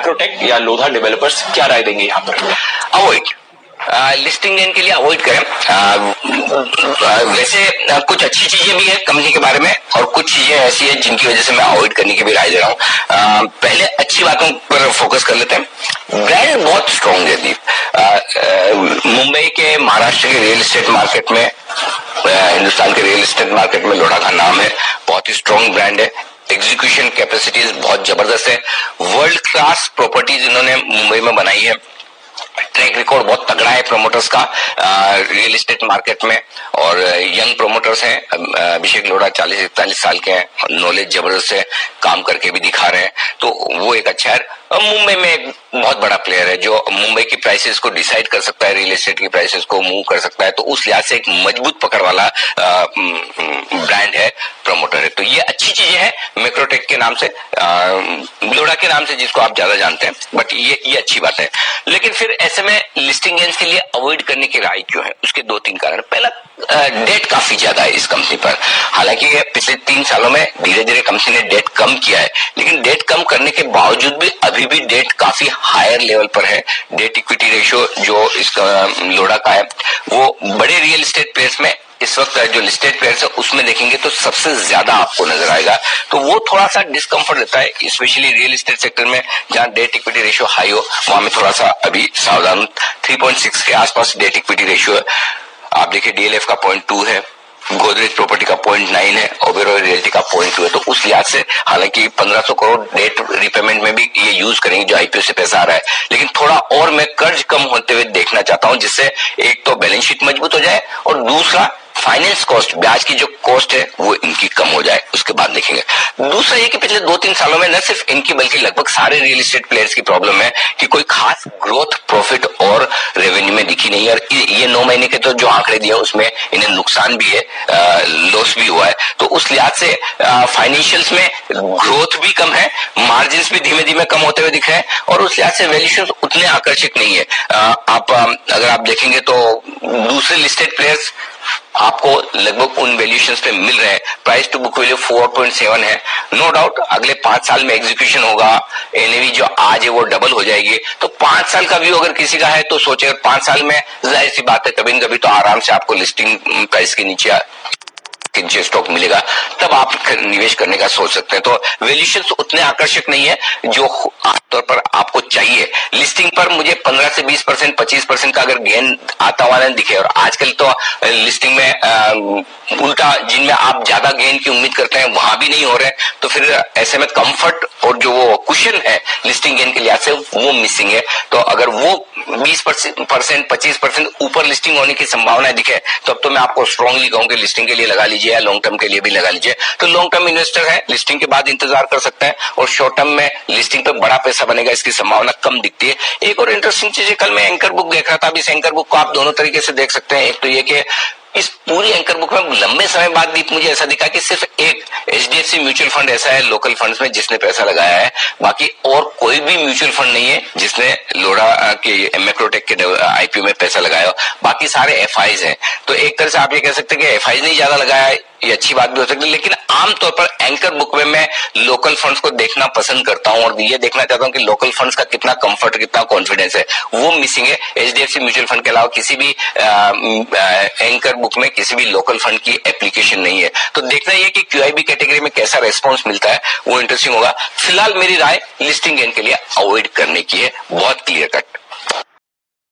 मैक्रोटेक या लोधा डेवलपर्स क्या राय देंगे यहाँ पर? अवॉइड, लिस्टिंग गेन के लिए अवॉइड करें। वैसे कुछ अच्छी चीजें भी है कंपनी के बारे में और कुछ चीजें ऐसी है जिनकी वजह से मैं अवॉइड करने की भी राय दे रहा हूँ। पहले अच्छी बातों पर फोकस कर लेते हैं। ब्रांड बहुत स्ट्रॉन्ग है दीप। मुंबई के, महाराष्ट्र के रियल एस्टेट मार्केट में, हिंदुस्तान के रियल एस्टेट मार्केट में लोढ़ा का नाम है, बहुत ही स्ट्रॉन्ग ब्रांड है। एग्जीक्यूशन कैपेसिटीज बहुत जबरदस्त है। वर्ल्ड क्लास प्रॉपर्टीज इन्होंने मुंबई में बनाई है। ट्रैक रिकॉर्ड बहुत तगड़ा है प्रमोटर्स का रियल एस्टेट मार्केट में, और यंग प्रमोटर्स हैं। अभिषेक लोढ़ा 40-41 साल के हैं, नॉलेज जबरदस्त है, काम करके भी दिखा रहे हैं, तो वो एक अच्छा है। मुंबई में एक बहुत बड़ा प्लेयर है जो मुंबई की प्राइसेस को डिसाइड कर सकता है, रियल एस्टेट की प्राइसेस को मूव कर सकता है, तो उस लिहाज से एक मजबूत पकड़ वाला ब्रांड है, प्रमोटर है। तो ये अच्छी चीजें हैं मैक्रोटेक के नाम से, लोढ़ा के नाम से जिसको आप ज्यादा जानते हैं, बट ये अच्छी बात है। लेकिन फिर ऐसे में लिस्टिंग गेन्स के लिए अवॉइड करने की राय क्यों है? उसके 2-3 कारण। पहला, डेट काफी ज्यादा है इस कंपनी पर। हालांकि पिछले 3 सालों में धीरे धीरे कंपनी ने डेट कम किया है, लेकिन डेट कम करने के बावजूद भी अभी भी डेट काफी हायर लेवल पर है। डेट इक्विटी रेशियो जो इसका लोढ़ा का है, वो बड़े रियल एस्टेट प्लेयर्स में इस वक्त जो लिस्टेड प्लेयर्स है उसमें देखेंगे तो सबसे ज्यादा आपको नजर आएगा। तो वो थोड़ा सा डिस्कंफर्ट देता है, स्पेशली रियल एस्टेट सेक्टर में जहां डेट इक्विटी रेशियो हाई हो, वहां में थोड़ा सा अभी सावधान। 3.6 के आसपास डेट इक्विटी रेशियो है। आप देखिए डीएलएफ का 0.2 है, गोदरेज प्रॉपर्टी का 0.9 है, ओबेरॉय रियल्टी का 0.2 है। तो उस लिहाज से हालांकि 1500 करोड़ डेट रिपेमेंट में भी ये यूज करेंगे जो आईपीओ से पैसा आ रहा है, लेकिन थोड़ा और मैं कर्ज कम होते हुए देखना चाहता हूं, जिससे एक तो बैलेंस शीट मजबूत हो जाए और दूसरा फाइनेंस कॉस्ट, ब्याज की जो कॉस्ट है वो इनकी कम हो जाए, उसके बाद देखेंगे। दूसरा ये कि पिछले 2-3 सालों में न सिर्फ इनकी बल्कि लगभग सारे रियल एस्टेट प्लेयर्स की प्रॉब्लम है कि कोई खास ग्रोथ, प्रॉफिट और रेवेन्यू में दिखी नहीं है। और ये 9 महीने के तो जो आंकड़े दिए उसमें इन्हें नुकसान भी है, लॉस भी हुआ है। तो उस लिहाज से फाइनेंशियल्स में ग्रोथ भी कम है, मार्जिन भी धीमे धीमे कम होते हुए दिख रहे हैं, और उस लिहाज से वैल्यूएशन उतने आकर्षक नहीं है। अगर आप देखेंगे तो दूसरे लिस्टेड प्लेयर्स आपको लगभग उन वैल्यूएशंस पे मिल रहे हैं। प्राइस टू बुक वैल्यू 4.7 है। नो डाउट अगले 5 साल में एग्जीक्यूशन होगा, एनएवी जो आज है वो डबल हो जाएगी। तो 5 साल का व्यू अगर किसी का है तो सोचे 5 साल में जाहिर सी बात है कभी न कभी तो आराम से आपको लिस्टिंग प्राइस के नीचे स्टॉक मिलेगा, तब आप निवेश करने का सोच सकते हैं। तो वैल्यूएशंस उतने आकर्षक नहीं है जो आमतौर पर आपको चाहिए। लिस्टिंग पर मुझे 15 से 20%, 25% का अगर गेन आता हुआ नहीं दिखे, और आजकल तो लिस्टिंग में उल्टा जिनमें आप ज्यादा गेन की उम्मीद करते हैं वहां भी नहीं हो रहे, तो फिर ऐसे में कंफर्ट और जो वो कुशन है लिस्टिंग गेन के लिहाज से वो मिसिंग है। तो अगर वो 20%, 25% ऊपर लिस्टिंग होने की संभावना दिखे, तब तो मैं आपको स्ट्रांगली कहूं कि लिस्टिंग के लिए लगा लीजिए या लॉन्ग टर्म के लिए भी लगा लीजिए। तो लॉन्ग टर्म इन्वेस्टर है, लिस्टिंग के बाद इंतजार कर सकते हैं, और शॉर्ट टर्म में लिस्टिंग पे बड़ा पैसा बनेगा इसकी संभावना कम दिखती है। एक और इंटरेस्टिंग चीज है, कल मैं एंकर बुक देख रहा था। अब इस एंकर बुक को आप दोनों तरीके से देख सकते हैं। एक तो ये कि इस पूरी एंकर बुक में लंबे समय बाद भी मुझे ऐसा दिखा कि सिर्फ एक एचडीएफसी म्यूचुअल फंड ऐसा है लोकल फंड्स में जिसने पैसा लगाया है, बाकी और कोई भी म्यूचुअल फंड नहीं है जिसने लोढ़ा के मैक्रोटेक के आईपीओ में पैसा लगाया हो। बाकी सारे एफआईज हैं। तो एक तरह से आप ये कह सकते हैं कि एफआईज ने ज्यादा लगाया है, ये अच्छी बात भी हो सकती है, लेकिन आमतौर पर एंकर बुक में मैं लोकल फंड्स को देखना पसंद करता हूं, और ये देखना चाहता हूं कि लोकल फंड्स का कितना कंफर्ट, कितना कॉन्फिडेंस है, वो मिसिंग है। एचडीएफसी म्यूचुअल फंड के अलावा किसी भी एंकर बुक में किसी भी लोकल फंड की एप्लीकेशन नहीं है। तो देखना ये कि क्यूआईबी कैटेगरी में कैसा रेस्पॉन्स मिलता है, वो इंटरेस्टिंग होगा। फिलहाल मेरी राय लिस्टिंग गेन के लिए अवॉइड करने की है, बहुत क्लियर कट।